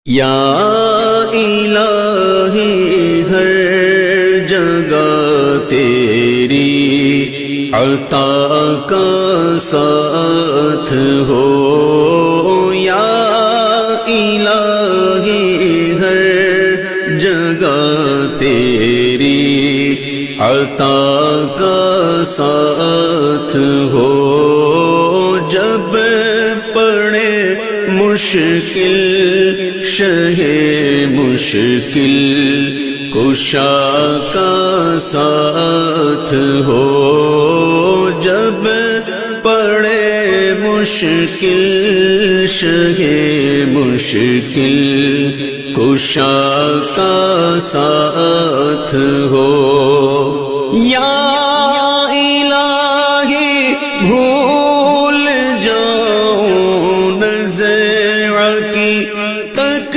یا الہی ہر جگہ تیری عطا کا ساتھ ہو، یا الہی ہر جگہ تیری عطا کا ساتھ ہو، جب پڑے مشکل شہ مشکل کشا کا ساتھ ہو، جب پڑے مشکل شہ مشکل کشا کا ساتھ ہو، یا الہی بھول جاؤں نظر کی تک